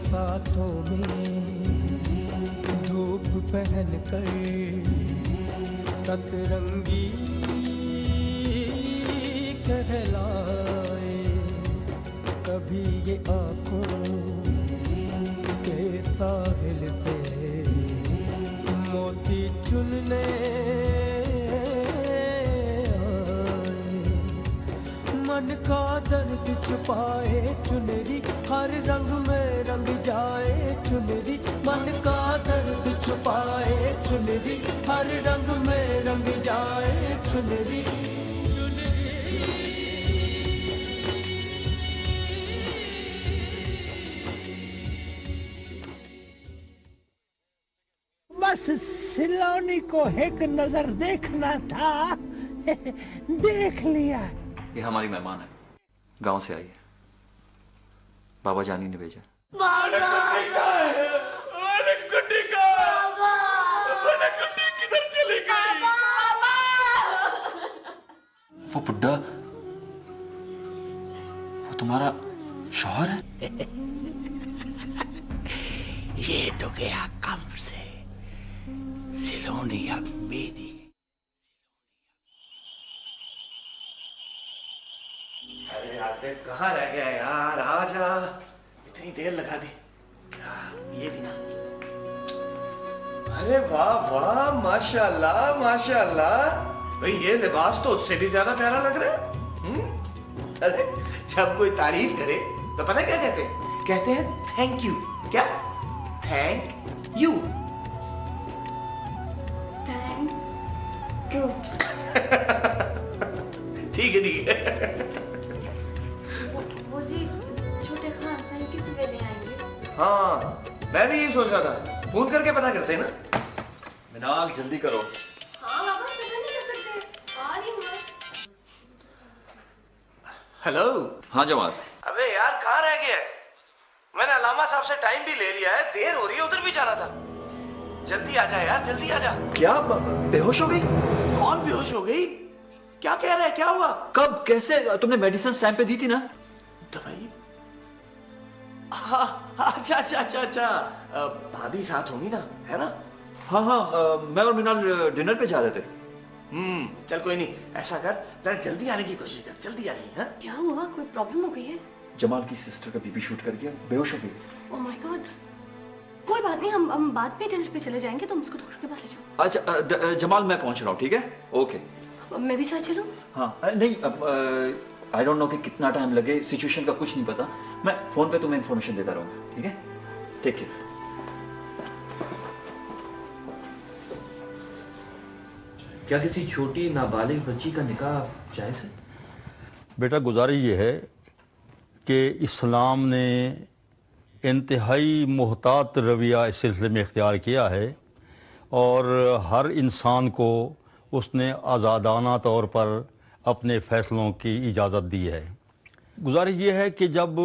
साथों में धूप पहन कर सतरंगी कहलाए, कभी ये आंखों के साहिल से मोती चुनने मन का दर्द छुपाए चुनरी, हर रंग में रंग जाए चुनरी, मन का दर्द छुपाए चुनरी, हर रंग में रंग जाए चुनरी। बस सिलोनी को एक नजर देखना था, देख लिया। ये हमारी मेहमान है, गांव से आई है, बाबा जानी ने भेजा। किधर चली गई? वो बुड्ढा, वो तुम्हारा शौहर है? ये तो गया कम से, सिलोनी अब मेरी। अरे यार कहाँ रह गया यार, आजा, इतनी देर लगा दी। ये भी ना। अरे वाह वाह, माशाल्लाह माशाल्लाह, भाई ये लिबास तो उससे भी ज्यादा प्यारा लग रहा है। अरे जब कोई तारीफ करे तो पता क्या कहते हैं? कहते हैं थैंक यू। क्या? Thank you. Thank you. ठीक है ठीक है। वो जी छोटे खान साहब किस वेले आएंगे? हाँ मैं भी यही सोच रहा था, फोन करके पता करते हैं ना। मिनाल जल्दी करो। हाँ बाबा, पता नहीं कर सकते, आ रही हूँ। हेलो। हाँ जमाल। अबे यार कहाँ रह गया है? मैंने अलामा साहब से टाइम भी ले लिया है, देर हो रही है, उधर भी जाना था। जल्दी आ जा यार, जल्दी आ जा। क्या बेहोश हो गई? कौन बेहोश हो गई? क्या कह रहा है, क्या हुआ? कब, कैसे? तुमने मेडिसिन टाइम पे दी थी ना? दवाई? हाँ अच्छा अच्छा अच्छा अच्छा, भाभी साथ होंगी ना, है ना? हाँ हाँ, मैं और मिनाल डिनर पे जा रहे थे। चल कोई नहीं, ऐसा कर जरा जल्दी आने की कोशिश कर, जल्दी आ जाइए। हाँ क्या हुआ, कोई प्रॉब्लम हो गई है? जमाल की सिस्टर का बीपी शूट कर गया, बेहोश हो गई। ओह माय गॉड, कोई बात नहीं, हम बाद में डिनर पे चले जाएंगे, तुम उसको डॉक्टर के पास ले जाओ। अच्छा जमाल मैं पहुंच रहा हूँ, ठीक है? ओके। मैं भी साथ चलूं? हाँ नहीं, आई डोंट नो कि कितना टाइम लगे, सिचुएशन का कुछ नहीं पता, मैं फोन पे तुम्हें इन्फॉर्मेशन देता रहूंगा, ठीक है? Take care. क्या किसी छोटी नाबालिग बच्ची का निकाह जायज है? बेटा गुजारिश ये है कि इस्लाम ने इंतहाई मोहतात रवैया इस सिलसिले में इख्तियार किया है और हर इंसान को उसने आज़ादाना तौर पर अपने फ़ैसलों की इजाज़त दी है। गुजारिश ये है कि जब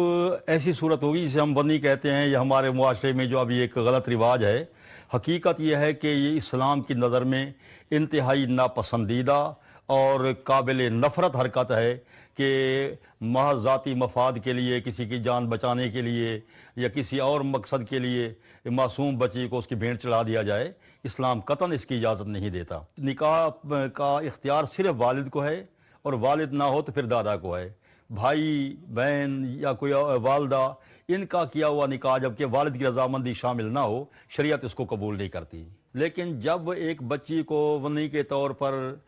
ऐसी सूरत होगी, जिसे हम बनी कहते हैं, या हमारे मुआशरे में जो अभी एक गलत रिवाज है, हकीकत यह है कि ये इस्लाम की नज़र में इंतहाई नापसंदीदा और काबिल नफ़रत हरकत है कि महज ज़ाती मफाद के लिए, किसी की जान बचाने के लिए या किसी और मकसद के लिए मासूम बच्ची को उसकी भेंट चढ़ा दिया जाए। इस्लाम कतन इसकी इजाज़त नहीं देता। निकाह का इख्तियार सिर्फ वालिद को है, और वालिद ना हो तो फिर दादा को है। भाई बहन या कोई वालदा, इनका किया हुआ निकाह जबकि वालिद की रजामंदी शामिल ना हो, शरीयत इसको कबूल नहीं करती। लेकिन जब एक बच्ची को वनी के तौर पर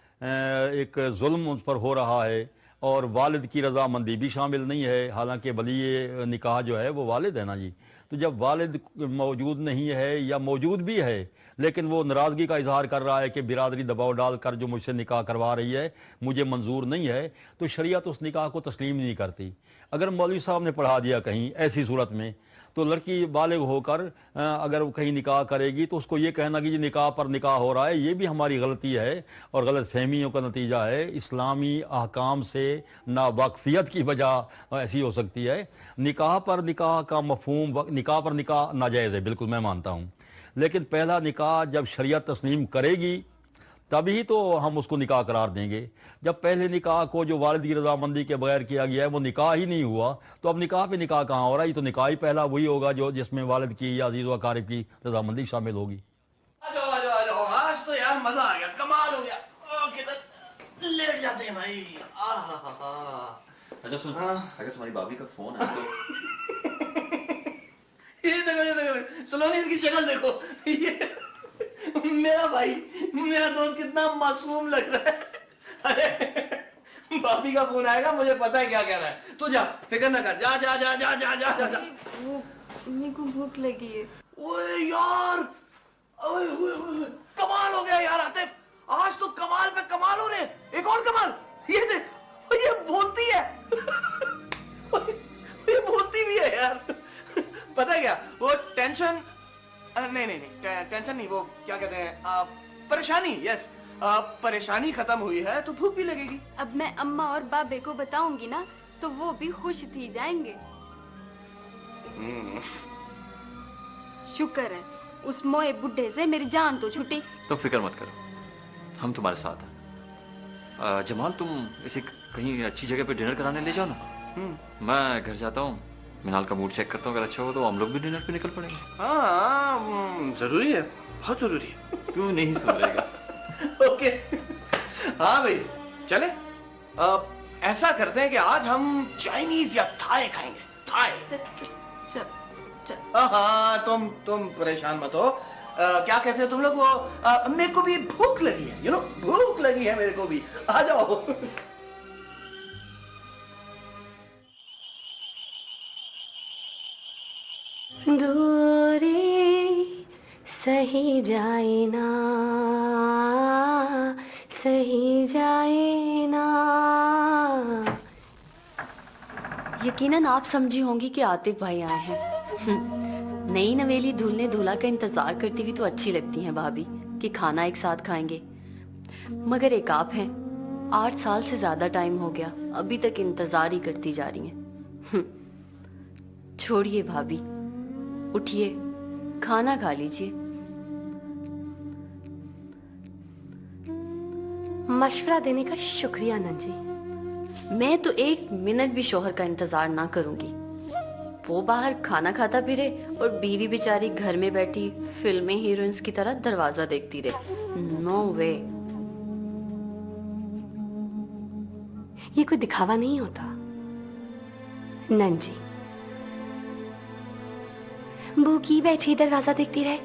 एक जुल्म उस पर हो रहा है और वालिद की रजामंदी भी शामिल नहीं है, हालांकि वली निकाह जो है वो वालिद है ना जी, तो जब वालिद मौजूद नहीं है या मौजूद भी है लेकिन वो नाराज़गी का इजहार कर रहा है कि बिरादरी दबाव डालकर जो मुझसे निकाह करवा रही है मुझे मंजूर नहीं है, तो शरीयत उस निकाह को तस्लीम नहीं करती। अगर मौलवी साहब ने पढ़ा दिया कहीं ऐसी सूरत में, तो लड़की बालिग होकर अगर वो कहीं निकाह करेगी तो उसको ये कहना कि ये निकाह पर निकाह हो रहा है, ये भी हमारी गलती है और गलत फहमियों का नतीजा है। इस्लामी अहकाम से नावाकफियत की वजह ऐसी हो सकती है। निकाह पर निकाह का मफहूम, निकाह पर निकाह नाजायज़ है, बिल्कुल मैं मानता हूँ, लेकिन पहला निकाह जब शरीयत तस्लीम करेगी तभी तो हम उसको निकाह करार देंगे। जब पहले निकाह को जो वालिद की रजामंदी के बगैर किया गया है वो निकाह ही नहीं हुआ, तो अब निकाह पे निकाह कहाँ हो रहा है? ये तो निकाह ही पहला वही होगा जो जिसमें वालिद की या अजीज व अकारिब की रजामंदी शामिल होगी। आ जाओ आ जाओ आ जाओ, आज तो यार मजा आ गया, कमाल हो गया। किधर लेट जाते हैं भाई। अच्छा सुन, अगर तुम्हारी भाभी का फोन है तो ये देखो सलोनी, इसकी शक्ल देखो, ये मेरा भाई, मेरा दोस्त कितना मासूम लग रहा है। अरे भाभी का फोन आएगा, मुझे पता है क्या कहना है। तो जा, फिक्र ना कर, जा जा जा जा जा जा जा, जा। वो मेरे को भूख लगी है। ओए यार, ओए ओए ओए, कमाल हो गया यार आतिफ, आज तो कमाल पे कमाल हो रहे हैं। एक और कमाल, ये देख, ये बोलती है। ये बोलती भी है यार। पता है क्या, वो टेंशन नहीं, टेंशन नहीं, वो क्या कहते हैं, परेशानी। यस, परेशानी खत्म हुई है तो भूख भी लगेगी। अब मैं अम्मा और बाबे को बताऊंगी ना तो वो भी खुश थी जाएंगे। शुक्र है उस मोए बुढ़े से मेरी जान तो छूटी। तो फिक्र मत करो, हम तुम्हारे साथ हैं। जमाल, तुम इसे कहीं अच्छी जगह पे डिनर कराने ले जाओ ना। मैं घर जाता हूँ, मिनाल का मूड चेक करता हूँ, अगर अच्छा हो तो हम लोग भी डिनर पे निकल पड़ेंगे। हाँ, जरूरी है, बहुत जरूरी है। तू नहीं सुनेगा। ओके, हाँ भाई चले। ऐसा करते हैं कि आज हम चाइनीज या थाई खाएंगे। थाई। चल हाँ, तुम परेशान मत हो। क्या कहते हो तुम लोग, वो मेरे को भी भूख लगी है, यू नो, भूख लगी है मेरे को भी। आ जाओ। दूरी सही जाए ना, सही जाए ना। यकीनन आप समझी होंगी कि आतिफ भाई आए हैं। नई नवेली दूल्हे दूल्हा का इंतजार करती हुई तो अच्छी लगती हैं भाभी कि खाना एक साथ खाएंगे, मगर एक आप हैं, 8 साल से ज्यादा टाइम हो गया, अभी तक इंतजार ही करती जा रही हैं। छोड़िए भाभी, उठिए, खाना खा लीजिए। मशवरा देने का शुक्रिया नंजी। मैं तो 1 मिनट भी शोहर का इंतजार ना करूंगी। वो बाहर खाना खाता फिरे और बीवी बेचारी घर में बैठी फिल्मी हीरोइंस की तरह दरवाजा देखती रहे। नो वे। ये कोई दिखावा नहीं होता नंजी। भूखी बैठी दरवाजा देखती रहे।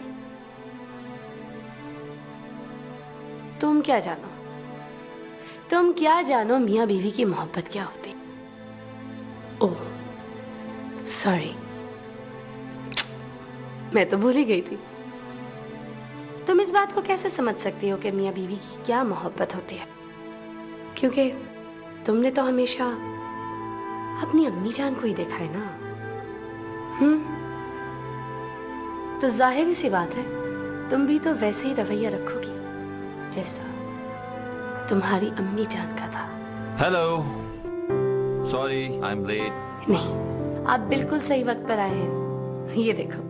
तुम क्या जानो, तुम क्या जानो मियां बीवी की मोहब्बत क्या होती। ओह सॉरी, मैं तो भूल ही गई थी। तुम इस बात को कैसे समझ सकती हो कि मियां बीवी की क्या मोहब्बत होती है? क्योंकि तुमने तो हमेशा अपनी अम्मी जान को ही देखा है ना। तो जाहिर सी बात है तुम भी तो वैसे ही रवैया रखोगी जैसा तुम्हारी अम्मी जान का था। Hello, sorry I am late. नहीं, आप बिल्कुल सही वक्त पर आए हैं। ये देखो,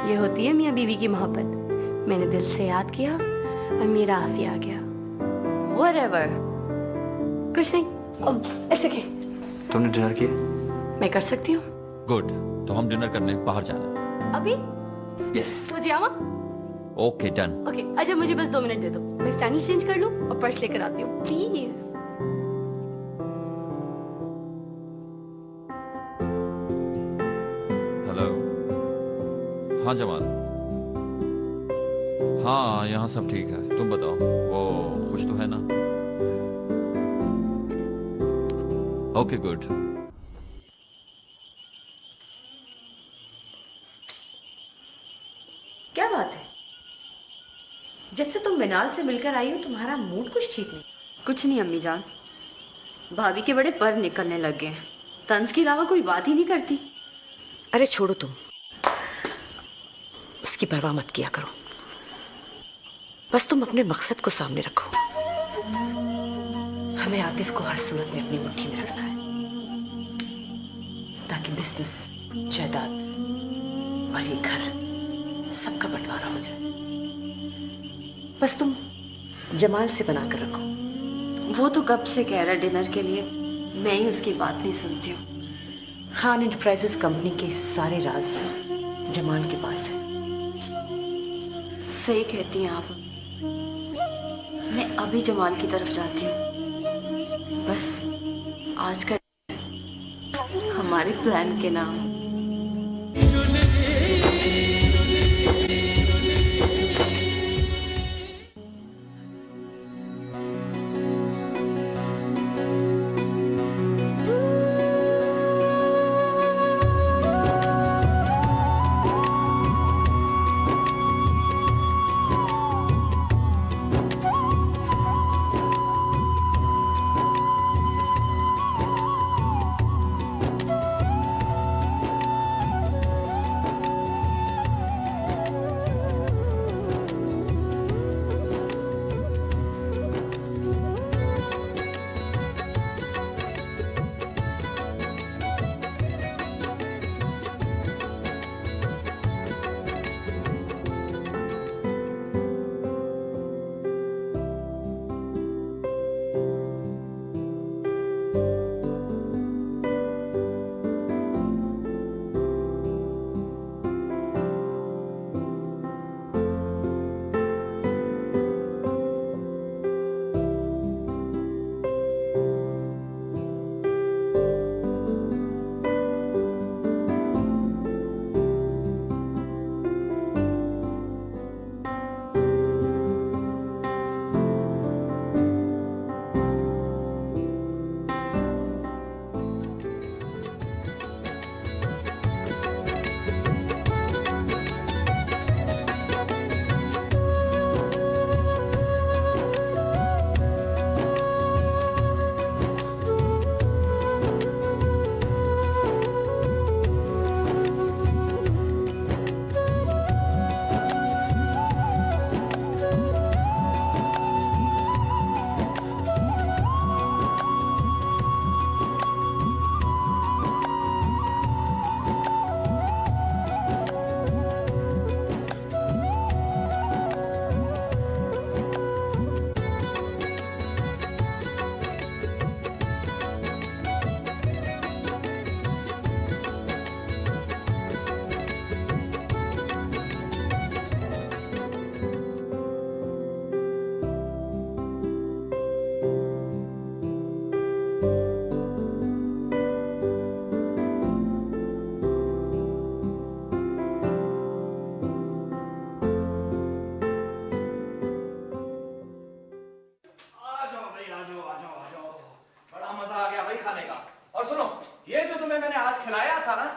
ये होती है मियां बीवी की मोहब्बत। मैंने दिल से याद किया और मेरा आफी आ गया। Whatever, कुछ नहीं। ऐसे के तुमने डिनर किया? मैं कर सकती हूँ। गुड, तो हम डिनर करने बाहर जाना। अभी? यस। मुझे आवा? Okay done. ओके, अच्छा मुझे बस 2 मिनट दे दो, मैं सैंडल चेंज कर लूँ और पर्स लेकर आती हूँ प्लीज। हेलो। हाँ जमाल, हाँ यहाँ सब ठीक है, तुम बताओ, वो खुश तो है ना? Okay good. क्या बात है, जब से तुम मिनाल से मिलकर आई हो तुम्हारा मूड कुछ ठीक नहीं। कुछ नहीं अम्मी जान, भाभी के बड़े पर निकलने लग गए हैं। तंज के अलावा कोई बात ही नहीं करती। अरे छोड़ो तुम, उसकी परवाह मत किया करो, बस तुम अपने मकसद को सामने रखो। हमें आतिफ को हर सूरत में अपनी मुट्ठी में रखना है ताकि बिजनेस, जायदाद और ये घर सबका बंटवारा हो जाए। बस तुम जमाल से बना कर रखो। वो तो कब से कह रहा डिनर के लिए, मैं ही उसकी बात नहीं सुनती हूँ। खान एंटरप्राइजेस कंपनी के सारे राज जमाल के पास है। सही कहती हैं आप। मैं अभी जमाल की तरफ जाती हूँ। बस आज का हमारे प्लान के नाम।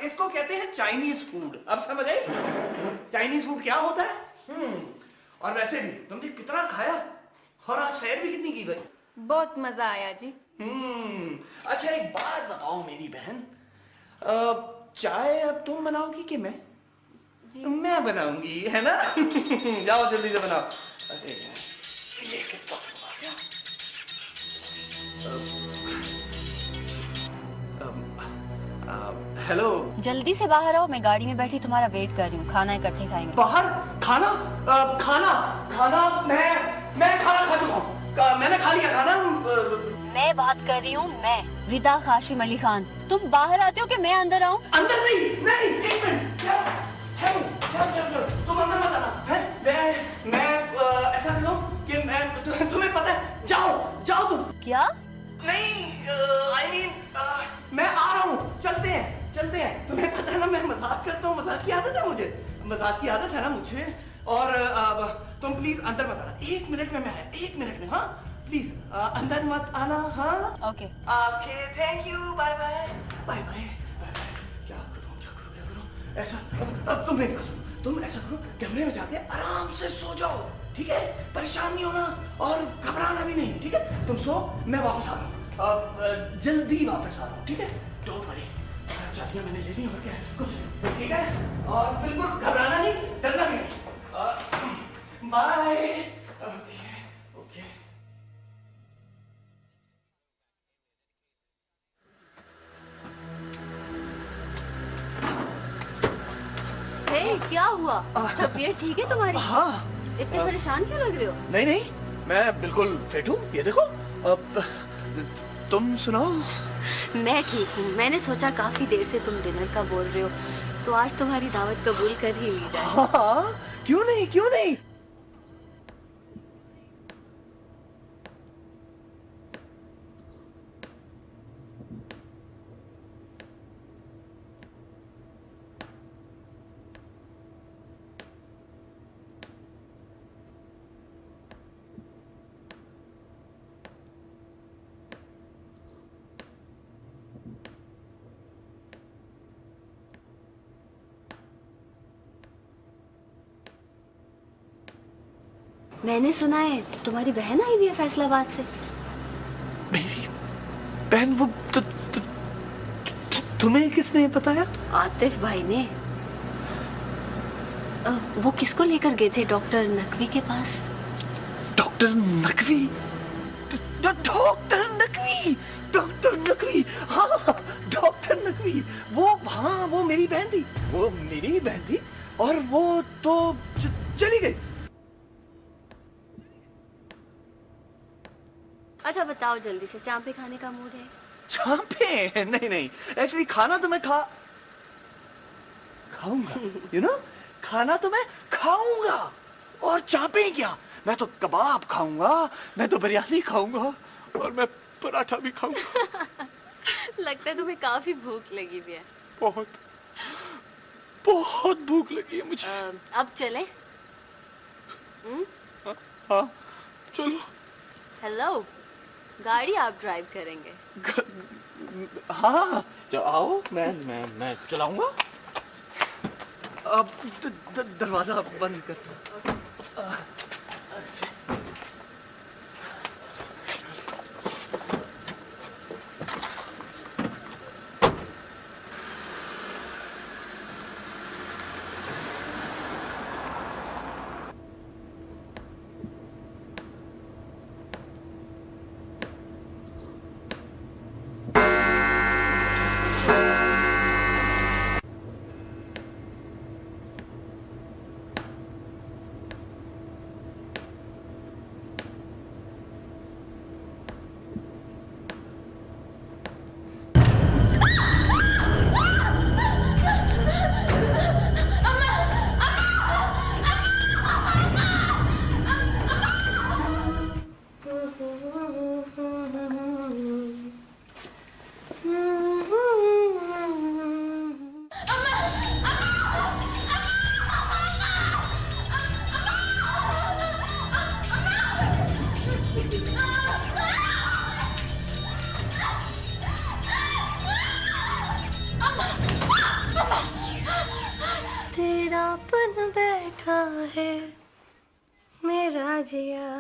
इसको कहते हैं चाइनीज फूड। अब समझ आई चाइनीज फूड क्या होता है? और वैसे भी तुमने कितना खाया और आज सैर भी कितनी की भाई? बहुत मजा आया जी। अच्छा एक बात बताओ मेरी बहन, चाय अब तुम बनाओगी कि मैं? जी। मैं बनाऊंगी है ना? जाओ जल्दी से बनाओ। अरे ये किसका फोन आ गया? हेलो। जल्दी से बाहर आओ, मैं गाड़ी में बैठी तुम्हारा वेट कर रही हूँ। खाना इकट्ठे खाएंगे। बाहर खाना? खाना मैं खाना खा चुका हूँ। मैंने खा लिया खाना। मैं बात कर रही हूँ, मैं रिदा काशिम अली खान। तुम बाहर आते हो कि मैं अंदर आऊँ? अंदर नहीं, एक मिनट। तुम अंदर मत आना। मैं ऐसा करो कि मैं तुम्हें पता है, जाओ तुम। क्या? नहीं I mean, मैं आ रहा हूँ। चलते हैं। तुम्हें पता है ना मैं मजाक करता हूँ, मजाक की आदत है मुझे, मजाक की आदत है ना मुझे। और तुम प्लीज अंदर मत आना। 1 मिनट में मैं आया, 1 मिनट में। हाँ प्लीज अंदर मत आना। हाँ okay thank you. Bye bye. क्या करूँ ऐसा? अब तुम मेरी बात सुनो, तुम ऐसा करो कमरे में जाके आराम से सो जाओ, ठीक है? परेशान नहीं होना और घबराना भी नहीं, ठीक है? तुम सो, मैं वापस आ रहा हूँ, जल्दी वापस आ रहा हूँ, ठीक है? Don't worry. चाबियां मैंने ले ली और क्या है कुछ, ठीक है? और बिल्कुल घबराना नहीं, डरना भी नहीं। बाय। ओके। क्या हुआ? तबीयत ठीक है तुम्हारी? हाँ। इतने परेशान क्यों लग रहे हो? नहीं मैं बिल्कुल फिट हूँ, ये देखो। अब तुम सुनाओ। मैं ठीक हूँ। मैंने सोचा काफी देर से तुम डिनर का बोल रहे हो, तो आज तुम्हारी दावत कबूल कर ही ली जाए। हाँ, क्यों नहीं, क्यों नहीं। मैंने सुना है तुम्हारी बहन आई हुई है फैसलाबाद से। मेरी बहन? वो तुम्हें किसने बताया? आतिफ भाई ने। वो किसको लेकर गए थे डॉक्टर नकवी के पास? Doctor Naqvi? Doctor Naqvi, doctor Naqvi, हाँ डॉक्टर नकवी। वो, हाँ वो मेरी बहन थी, वो मेरी बहन थी, और वो तो चली गई। अच्छा बताओ जल्दी से, चांपे खाने का मूड है? चांपे? नहीं नहीं, एक्चुअली खाना तो मैं खाऊंगा, यू नो, खाना तो मैं खाऊंगा, और चांपे ही क्या, मैं तो कबाब खाऊंगा, मैं तो बिरयानी खाऊंगा, और मैं पराठा भी खाऊंगा। लगता है तुम्हें काफी भूख लगी भी है। बहुत बहुत भूख लगी है मुझे। अब चले? हाँ चलो। हेलो, गाड़ी आप ड्राइव करेंगे? हाँ तो आओ, मैं चलाऊंगा। अब दरवाजा बंद कर दो। तेरापन बैठा है मेरा जिया,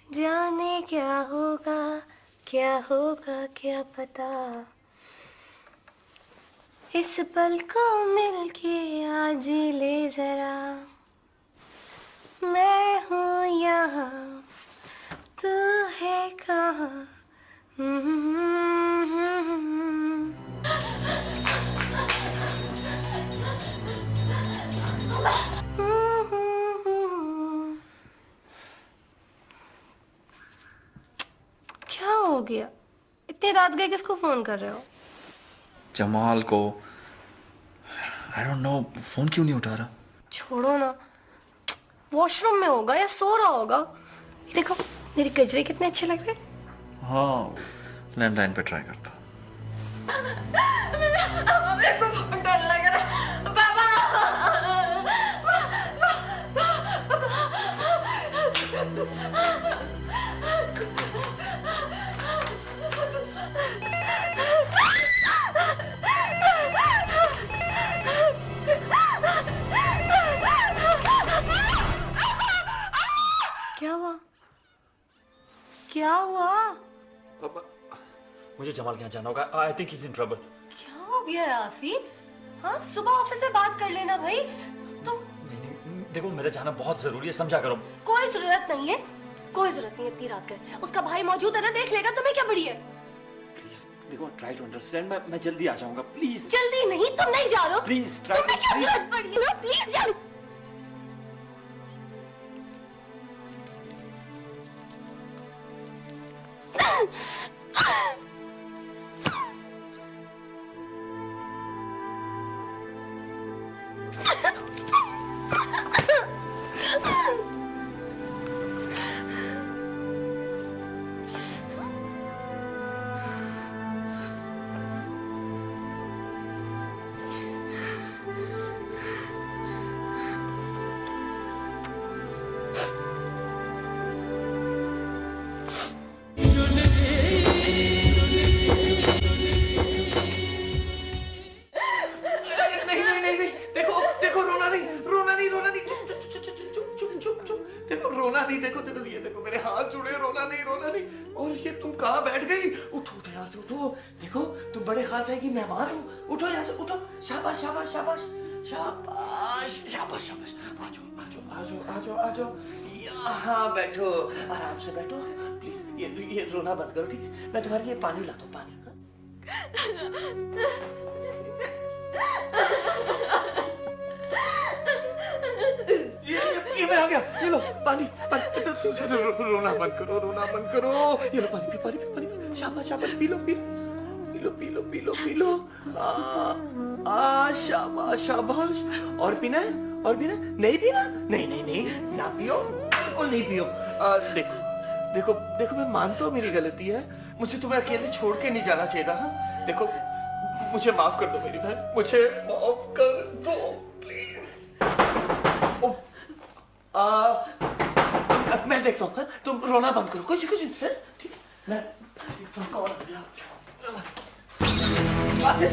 जाने क्या होगा क्या पता। इस पल को मिलके आज ले जरा, मैं हूँ यहाँ तू है कहाँ। क्या हो गया? इतनी रात गए किसको फोन कर रहे हो? जमाल को। आई डोंट नो, फोन क्यों नहीं उठा रहा? छोड़ो ना, वॉशरूम में होगा या सो रहा होगा। देखो मेरे गजरे कितने अच्छे लग रहे हैं। हाँ, लैंडलाइन पे ट्राई करता। मेरे को बहुत डर लग रहा है बाबा। क्या हुआ? क्या हुआ? मुझे जमाल के यहाँ जाना होगा। I think he is in trouble. क्या हो गया आफी? हाँ सुबह ऑफिस में बात कर लेना भाई। तुम नहीं, देखो मेरा जाना बहुत जरूरी है, समझा करो। कोई जरूरत नहीं है, कोई जरूरत नहीं है। इतनी रात गए, उसका भाई मौजूद है ना, देख लेगा। तुम्हें क्या बड़ी है? प्लीज देखो, ट्राई टू अंडरस्टैंड। मैं जल्दी आ जाऊंगा, प्लीज। जल्दी नहीं, तुम नहीं जा रहे हो। Please try. तुम्हें क्या जरूरत पड़ी है ना, प्लीज जाओ। नहीं, देखो देखो ये देखो मेरे हाथ जुड़े, रोना नहीं रोना नहीं। और ये तुम कहाँ बैठ गई? उठो उठो यहाँ से उठो, देखो तुम बड़े खास है कि मेहमान हो, उठो यहाँ से उठो। शाबाश शाबाश शाबाश शाबाश शाबाश शाबाश, आ जाओ आ जाओ आ जाओ आ जाओ आ जाओ, यहाँ बैठो, आराम से बैठो प्लीज। ये रोना बंद करो, ठीक है? मैं तुम्हारे लिए पानी लाता हूँ, पानी। ये मैं आ गया, ये लो पानी पानी। रोना बंद करो, रोना बंद करो। ये लो पानी, पानी पानी, शाबाश शाबाश, P low P low P low P low P low. शाबाश शाबाश। और पीना है? और पीना? नहीं पीना? नहीं नहीं नहीं ना पियो, बिल्कुल नहीं पियो। देखो देखो देखो, मैं मानता हूँ मेरी गलती है, मुझे तुम्हें अकेले छोड़ के नहीं जाना चाहिए था। देखो मुझे माफ कर दो मेरी बहन, मुझे माफ कर दो प्लीज। मैं देखता हूँ, तुम रोना बंद करो, कुछ कुछ सर, ठीक है? मैं देखता हूँ कौन आ गया। आतिफ,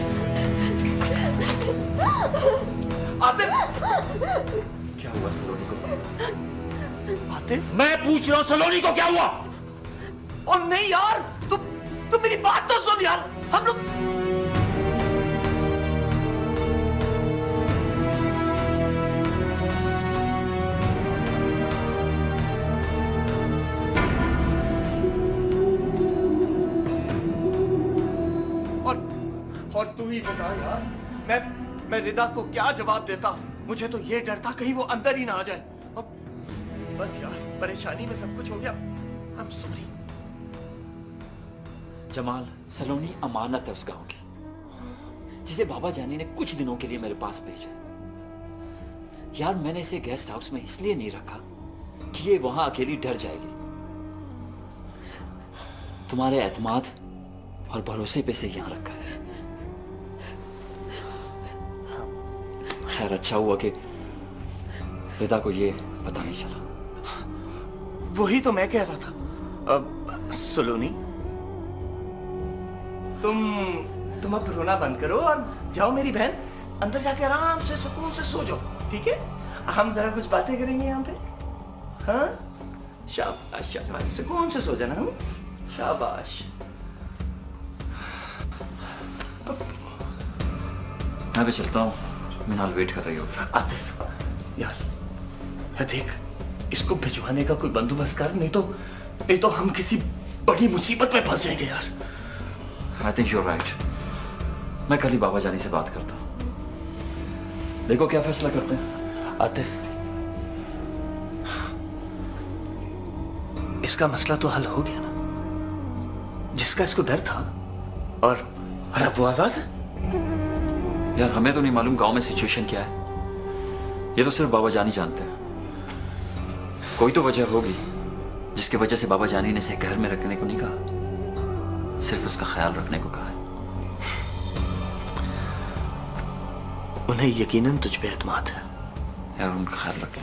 आतिफ, क्या हुआ सलोनी को? आतिफ, मैं पूछ रहा हूँ सलोनी को क्या हुआ? और नहीं यार, तुम मेरी बात तो सुन यार, हम लोग और तू ही बता यार, मैं रिदा को क्या जवाब देता? मुझे तो ये डर था कहीं वो अंदर ही ना आ जाए। अब बस यार, परेशानी में सब कुछ हो गया। I am sorry. Jamal, Saloni अमानत है उस गांव की, जिसे बाबा जानी ने कुछ दिनों के लिए मेरे पास भेजा। यार मैंने इसे गेस्ट हाउस में इसलिए नहीं रखा कि ये वहां अकेली डर जाएगी। तुम्हारे एतमाद और भरोसे पे से यहां रखा है। खैर अच्छा हुआ कि रिदा को ये पता नहीं चला। वही तो मैं कह रहा था। सलोनी, तुम अब रोना बंद करो और जाओ मेरी बहन, अंदर जाके आराम से सुकून से सो जाओ, ठीक है? हम जरा कुछ बातें करेंगे यहाँ पे। हाँ शाबाश शाबाश, सुकून से सो जाना। शाबाश। मैं भी चलता हूँ, मिनाल वेट कर रही होगी। आतिफ यार देख, इसको भिजवाने का कोई बंदोबस्त कर, नहीं तो हम किसी बड़ी मुसीबत में फंस जाएंगे यार। I think you're right. मैं कल ही बाबा जानी से बात करता हूँ, देखो क्या फैसला करते हैं। आतिफ, इसका मसला तो हल हो गया ना, जिसका इसको डर था, और अब वो आजाद है। यार हमें तो नहीं मालूम गांव में सिचुएशन क्या है, ये तो सिर्फ बाबा जानी जानते हैं। कोई तो वजह होगी जिसकी वजह से बाबा जानी ने इसे घर में रखने को नहीं कहा, सिर्फ उसका ख्याल रखने को कहा है। उन्हें यकीनन तुझ पे एतमाद है। यार उनका ख्याल रखें।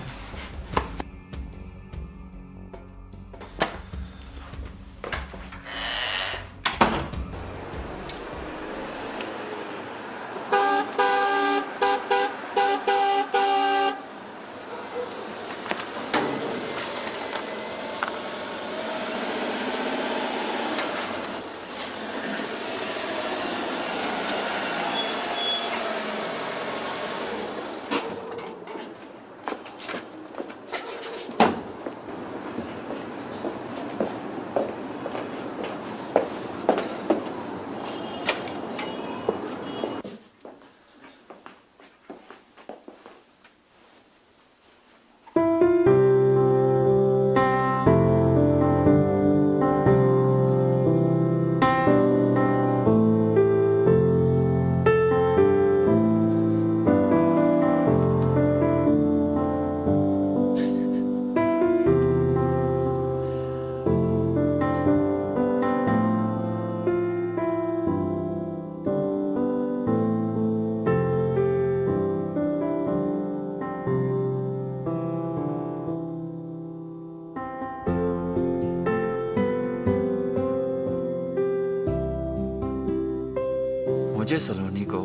मुझे सलोनी को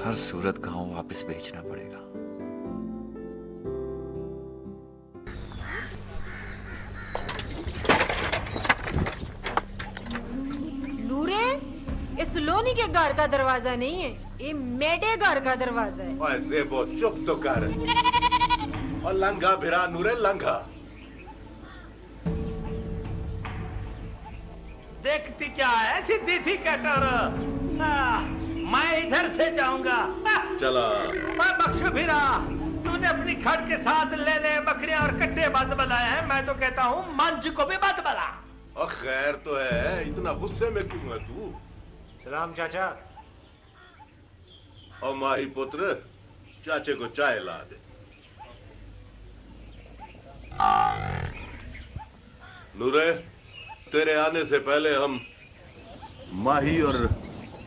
हर सूरत गांव वापस भेजना पड़ेगा। के घर का दरवाजा नहीं है, ये मेरे घर का दरवाजा है। वैसे वो चुप तो कर। और लंघा भिरा नूरे लंघा। देखती क्या है, सीधी थी कटर। मैं इधर से जाऊंगा। चला। मैं बख्शू भिरा, तूने अपनी खट के साथ ले ले बकरियां और कट्टे बंद बनाए हैं। मैं तो कहता हूँ मंच को भी बंद बना। और खैर तो है, इतना गुस्से में क्यों है तू? सलाम चाचा। और माही पुत्र, चाचे को चाय ला दे। नूरे, तेरे आने से पहले हम माही और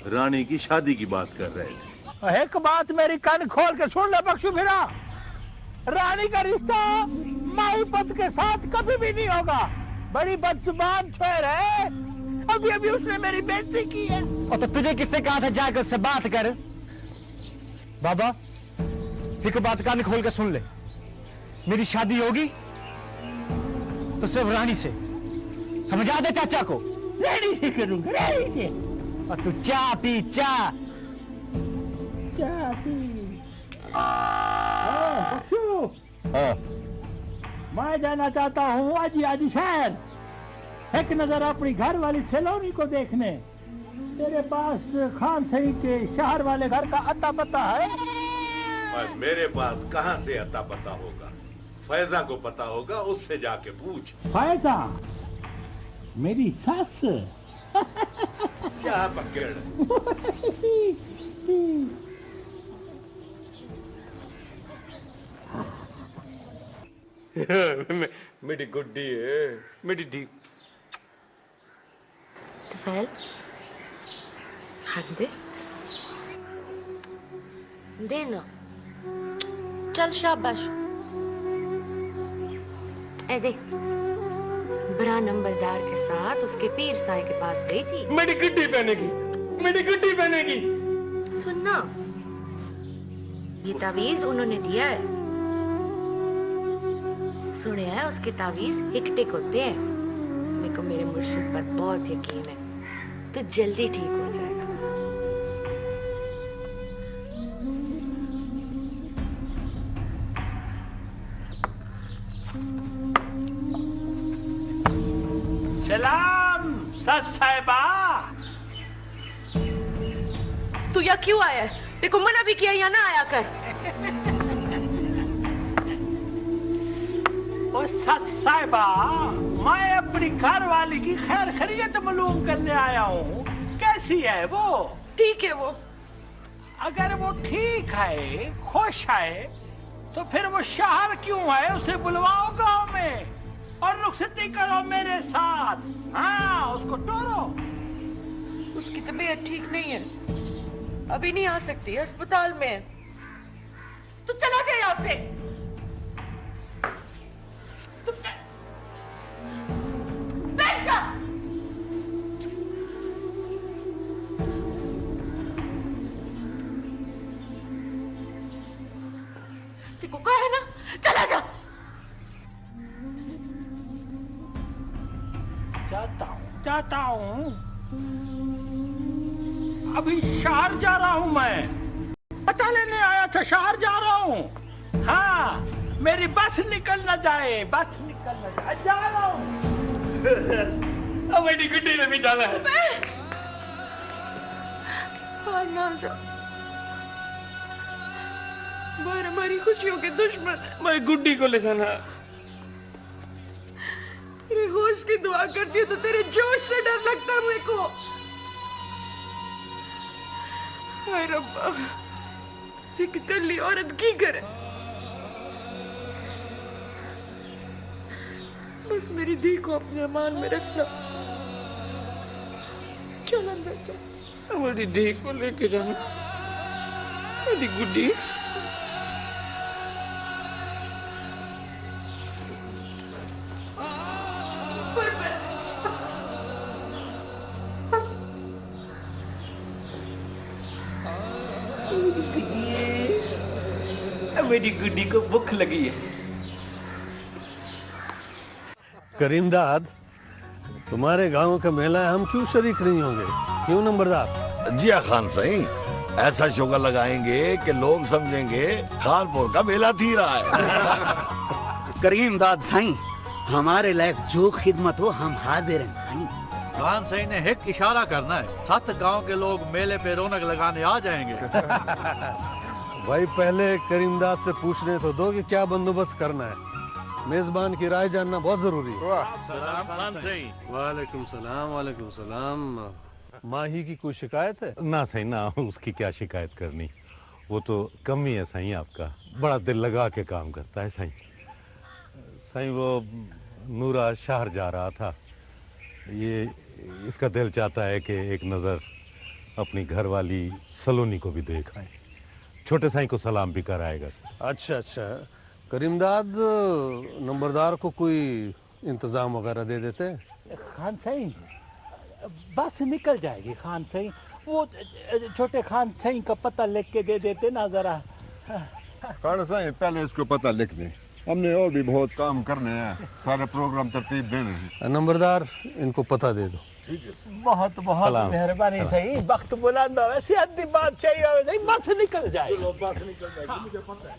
रानी की शादी की बात कर रहे थे। एक बात मेरी कान खोल के सुन ले बख्शू भिरा, रानी का रिश्ता माही पुत्र के साथ कभी भी नहीं होगा। बड़ी बदजुबान छोर है, अभी अभी उसने मेरी बेइज्जती की है। और तो तुझे किसने कहा था जाकर उससे बात कर? बाबा, एक बात कान खोल के सुन ले, मेरी शादी होगी तो सिर्फ रानी से, समझा दे चाचा को। रानी से करूंगा, रानी से। और तू चाय पी, चाय पी। बख्शू, मैं जाना चाहता हूँ आज शहर, एक नजर अपनी घर वाली सलोनी को देखने। तेरे पास खान सही के शहर वाले घर का अता पता है? और मेरे पास कहाँ से अता पता होगा? फैजा को पता होगा, उससे जाके पूछ। फैजा मेरी सास। क्या पकड़। मेरी गुड्डी है, मेरी धी। तुफैल, खान दे देना। चल शाबाश। ए देख, बड़ा नंबरदार के साथ उसके पीर साईं के पास गई थी। मेरी गुड्डी पहनेगी, मेरी गुड्डी पहनेगी। सुनना, ये तावीज उन्होंने दिया है। सुने है उसके तावीज एक टिक होते हैं। मेरे को मेरे मुर्शिद पर बहुत यकीन है, तो जल्दी ठीक हो जाएगा। सलाम सच साहिबा। तू यहाँ क्यों आया है? देखो मना भी किया, यहाँ ना आया कर। ओ सच साहिबा, मैं अपनी घर वाली की खैर खैरियत मालूम करने आया हूँ। कैसी है वो? ठीक है वो। अगर वो ठीक है, खुश है, तो फिर वो शहर क्यों है? उसे बुलवाओ गांव में और रुखसती करो मेरे साथ। हाँ, उसको टोरो। उसकी तबीयत ठीक नहीं है, अभी नहीं आ सकती, अस्पताल में है। तू चला जा यहाँ से। बैठ जा। देखो कहा है ना, चला जा। जाता हूँ। अभी शहर जा रहा हूँ मैं, पता लेने आया था, शहर जा रहा हूँ। हाँ, मेरी बस निकल न जाए, बस निकल न जाए, जा रहा हूँ। अब मेरी गुड्डी में भी जाना है। हमारी खुशियों के दुश्मन है। मैं गुड्डी को ले जाना। तेरे होश की दुआ करती है तो तेरे जोश से डर लगता है मेरे को। हाय रब्बा, एक कल्ली औरत की करे। बस मेरी धी को अपने अमान में रखना। चल अंदर चल। हमारी धी को लेके जाना, मेरी गुड्डी। मेरी गुड्डी को भूख लगी है। करीमदाद, तुम्हारे गांव का मेला है, हम क्यों शरीक नहीं होंगे? क्यों नंबरदार? जी हाँ खान सही, ऐसा शुगर लगाएंगे कि लोग समझेंगे खानपुर का मेला थी रहा है। करीमदाद भाई, हमारे लायक जो खिदमत हो हम हाजिर हैं भाई। खान सही ने एक इशारा करना है, 7 गांव के लोग मेले पे रौनक लगाने आ जाएंगे। भाई पहले करीमदाद से पूछने तो दो कि क्या बंदोबस्त करना है। मेजबान की राय जानना बहुत जरूरी है। वालेकुम सलाम, वालेकुम सलाम। माही की कोई शिकायत है? ना सही ना, उसकी क्या शिकायत करनी, वो तो कम ही है सही आपका, बड़ा दिल लगा के काम करता है सही। सही वो नूरा शहर जा रहा था, ये इसका दिल चाहता है कि एक नज़र अपनी घरवाली सलोनी को भी देख आए, छोटे साईं को सलाम भी कराएगा। अच्छा अच्छा, करीमदाद नंबरदार को कोई इंतजाम वगैरह दे देते? खान सही बस निकल जाएगी। खान सही वो छोटे खान सही का पता लिख के दे देते ना जरा। खान सही पहले इसको पता लिख दे, हमने और भी बहुत काम करने हैं, सारे प्रोग्राम तरतीब देने हैं। नंबरदार इनको पता दे दो। बहुत बहुत मेहरबानी। सही वक्त बुलंद हो, सियादी बात चाहिए नहीं, बस निकल जाए। बस निकल जाएगी, मुझे पता है।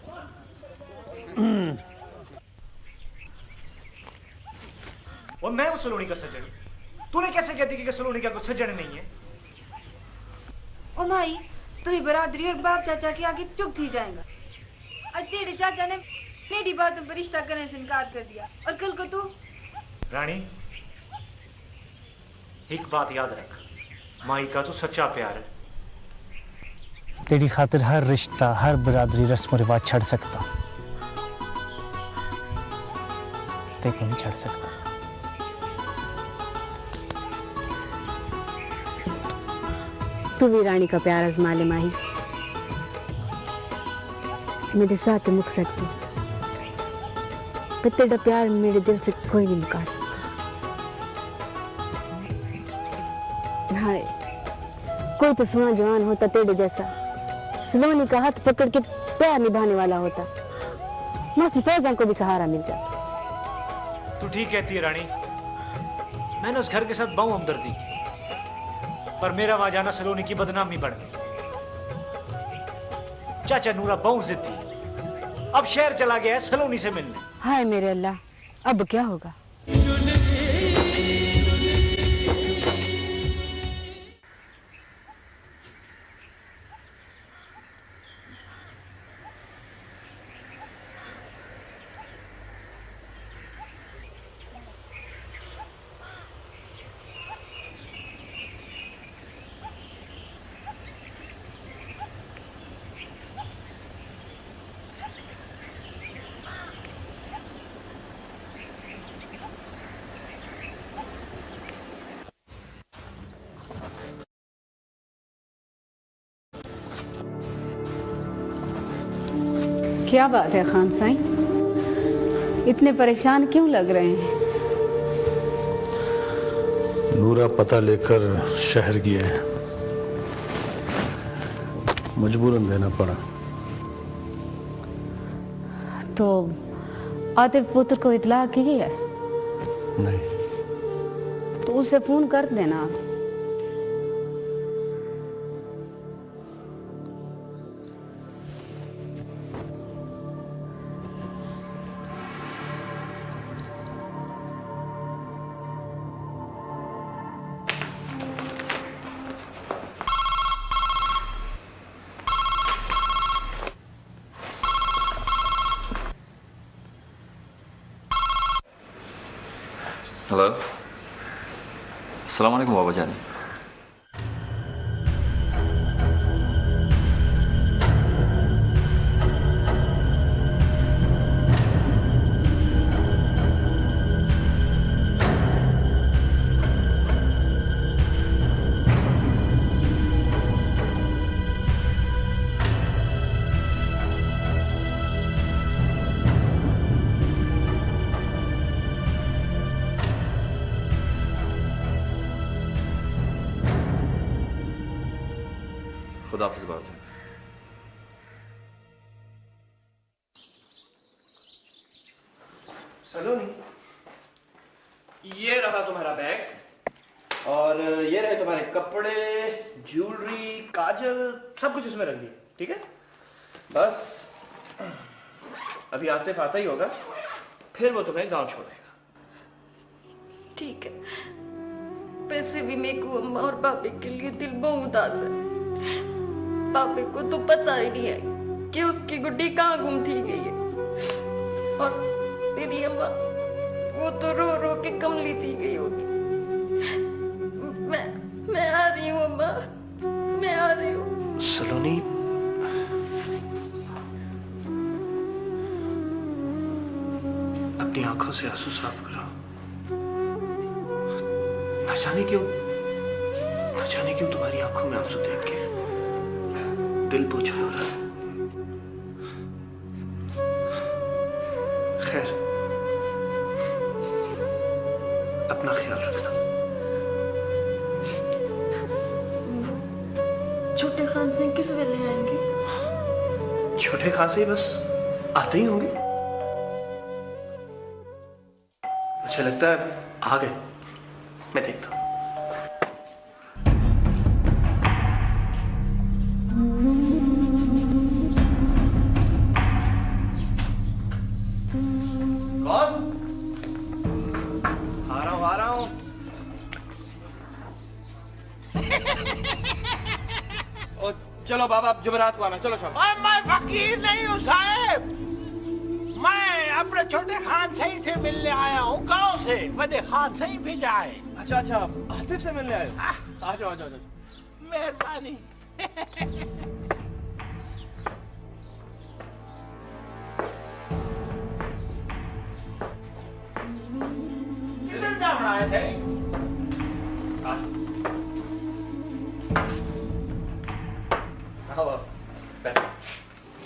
और मैं उस सलोनी का सज्जन, तूने कैसे कहती कि सलोनी का कोई सज्जन नहीं है? ओ माई, तुम्हें बरादरी और बाप चाचा के आगे चुप थी जाएगा। आज तेरे चाचा ने मेरी बातों पर रिश्ता करने से इनकार कर दिया, और कल को तू। रानी, एक बात याद रख, माई का तो सच्चा प्यार है। तेरी खातिर हर रिश्ता, हर बिरादरी रस्म रिवाज छड़ सकता, तेरे नहीं छड़ सकता। तू भी रानी का प्यार आजमा ले माही, मेरे साथ मुक सकती, पर तेरा प्यार मेरे दिल से कोई नहीं मुका सकता। हाय, कोई तो सुना जवान होता तेरे जैसा, सलोनी का हाथ पकड़ के प्यार निभाने वाला होता, मस्त फैजान को भी सहारा मिल जाता। तू ठीक कहती है रानी, मैंने उस घर के साथ बहु हमदर्दी की, पर मेरा वहां जाना सलोनी की बदनामी बढ़ गई। चाचा नूरा बहु जिद्दी, अब शहर चला गया है सलोनी से मिलने। हाय मेरे अल्लाह, अब क्या होगा? क्या बात है खान साईं, इतने परेशान क्यों लग रहे हैं? नूरा पता लेकर शहर गया है, मजबूरन देना पड़ा। तो आतिफ पुत्र को इतला की है? नहीं। तो उसे फोन कर देना। हेलो, अस्सलाम वालेकुम बाबा जान। खुदा हाफिज़ बाबा जान। सलोनी, ये रहा तुम्हारा बैग, और ये रहे तुम्हारे कपड़े, ज्वेलरी, काजल, सब कुछ इसमें रख दिया, ठीक है? बस अभी आतिफ आता ही होगा, फिर वो तुम्हें गांव छोड़ेगा। ठीक है, वैसे भी मेरे को अम्मा और पापे के लिए दिल बहुत उदास है। पापे को तो पता ही नहीं है कि उसकी गुड्डी कहाँ गुम थी गई है, और मेरी अम्मा वो तो रो रो के कमली थी गई होगी। मैं आ रही हूँ अम्मा, मैं आ रही हूँ। सलोनी, अपनी आंखों से आंसू साफ करो। न जाने क्यों तुम्हारी आंखों में आंसू देख के दिल बोझ हो रहा है। खैर, अपना ख्याल रखना। छोटे खान से किस वेले आएंगे? छोटे खान से ही बस आते ही होंगे। मुझे लगता है आ गए, मैं देखता हूं। कौन? आ रहा हूं। ओ, चलो बाबा, अब जुमेरात को आना। चलो शाम। मैं फकीर नहीं हूँ साहब, मैं अपने छोटे खान सही से मिलने आया हूँ गांव से। वदे खान सही भेजा है। अच्छा, आतिफ से मिलने आए हो? आ जाओ। मेहरबानी। किधर जा रहा है सही?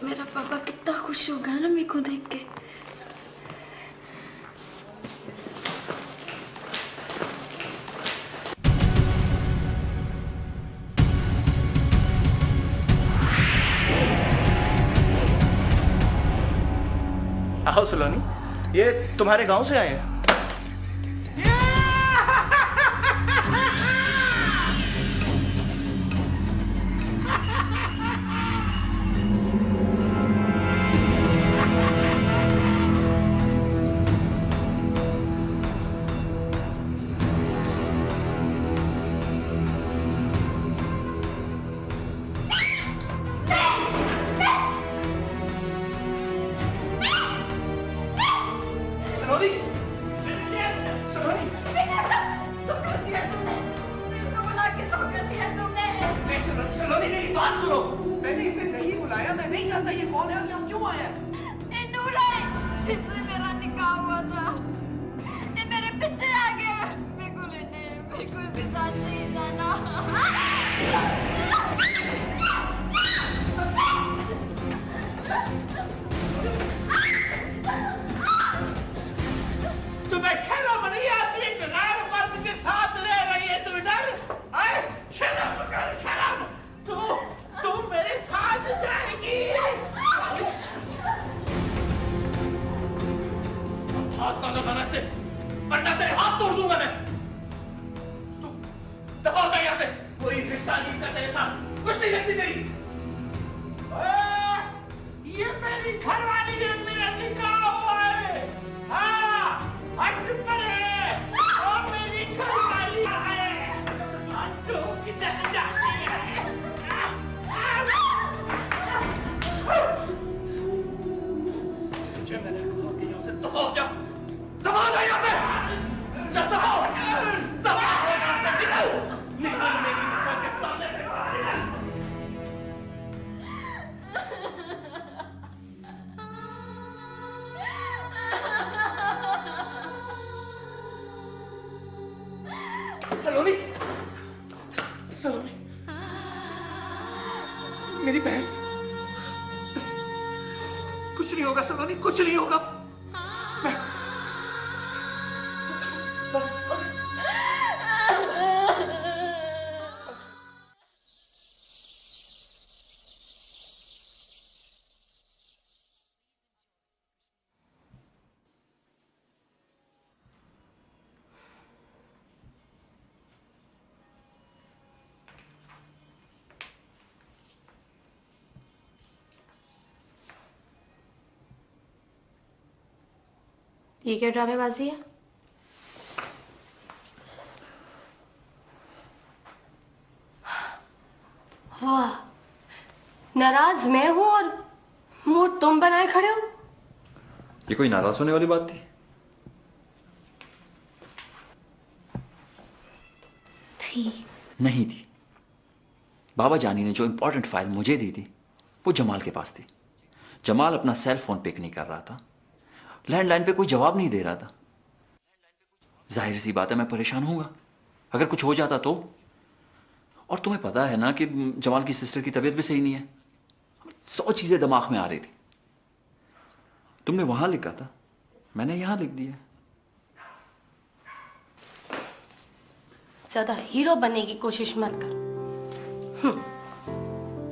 मेरा पापा कितना खुश होगा ना मेरे को देख के। आओ सलोनी, ये तुम्हारे गांव से आए हैं। मेरी बहन, कुछ नहीं होगा सलोनी, कुछ नहीं होगा। ये क्या ड्रामेबाजी है? वाह, नाराज मैं हूं और मूड तुम बनाए खड़े हो। ये कोई नाराज होने वाली बात थी? नहीं थी। बाबा जानी ने जो इंपॉर्टेंट फाइल मुझे दी थी वो जमाल के पास थी। जमाल अपना सेल फोन पिक नहीं कर रहा था, लैंडलाइन पे कोई जवाब नहीं दे रहा था। जाहिर सी बात है मैं परेशान होऊंगा अगर कुछ हो जाता तो। और तुम्हें पता है ना कि जमाल की सिस्टर की तबीयत भी सही नहीं है। 100 चीजें दिमाग में आ रही थी। तुमने वहां लिखा था, मैंने यहां लिख दिया। ज्यादा हीरो बनने की कोशिश मत कर।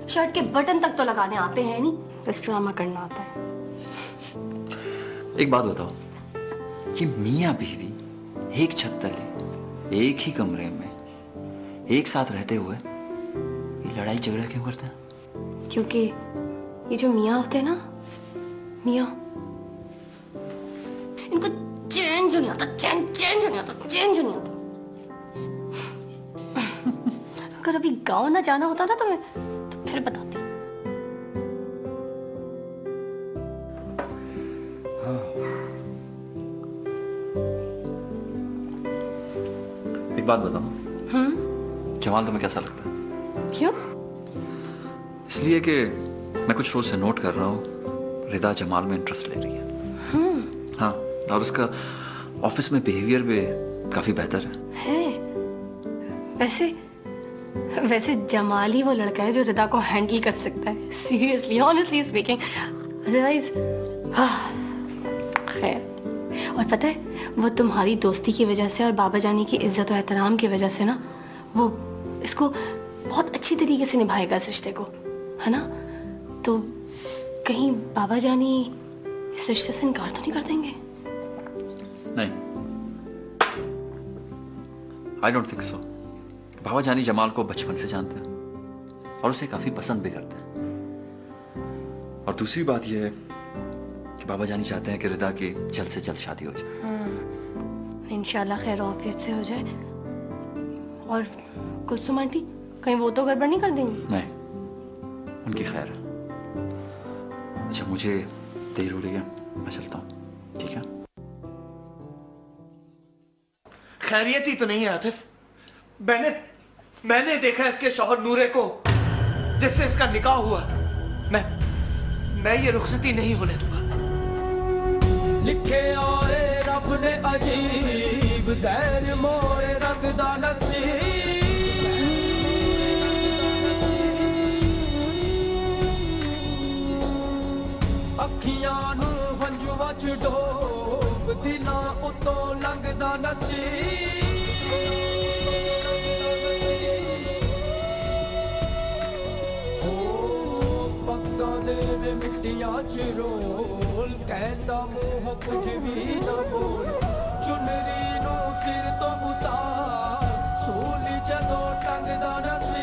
शर्ट के बटन तक तो लगाने आते हैं नहीं, बस ड्रामा करना आता है। एक बात बताओ, ये मियां बीवी एक छत तले एक ही कमरे में एक साथ रहते हुए ये लड़ाई झगड़ा क्यों करते हैं? क्योंकि ये जो मियां होते हैं ना, मियां, इनको चैन जो नहीं आता, चैन जो नहीं आता, चैन जो नहीं आता। अगर अभी गांव ना जाना होता ना तो मैं तो फिर बताती। एक बात बताओ, जमाल तुम्हें कैसा लगता है? क्यों? इसलिए कि मैं कुछ रोज से नोट कर रहा हूँ रिदा जमाल में इंटरेस्ट ले रही है। हाँ, और उसका ऑफिस में बिहेवियर भी काफी बेहतर है। वैसे जमाल ही वो लड़का है जो रिदा को हैंडल कर सकता है। सीरियसली, ऑनेस्टली स्पीकिंग, अदरवाइज खैर। और पता है, वो तुम्हारी दोस्ती की वजह से और बाबा जानी की इज्जत और एहतराम की वजह से ना, वो इसको बहुत अच्छी तरीके से निभाएगा इस रिश्ते को, है ना? तो कहीं बाबा जानी इस रिश्ते से इनकार तो नहीं कर देंगे? नहीं, आई डोंट थिंक सो। बाबा जानी जमाल को बचपन से जानते हैं और उसे काफी पसंद भी करते हैं। और दूसरी बात यह है कि बाबा जानी चाहते हैं कि रिदा की जल्द से जल्द शादी हो जाए। इंशाल्लाह खैर औफियत से हो जाए। और कुलसुम आंटी, कहीं वो तो गड़बड़ नहीं कर देंगी? नहीं, उनकी खैर है। अच्छा, मुझे देर हो रही है, मैं चलता हूँ। ठीक है? खैरियत ही तो नहीं है आतिफ। मैंने देखा इसके शौहर नूरे को जिससे इसका निकाह हुआ। मैं ये रुखसती नहीं होने दूंगा। लिखे आए रब ने अजीब दैन मोए रंग दा नसीब। अखियां नू हंजुआ च डोब दिलां उतों लंघदा नसीब। मिट्टियां च रोल कहता मुंह कुछ भी न बोल। चुनरी नू सिर तो उतार सूली जदों टंगदा नसीब।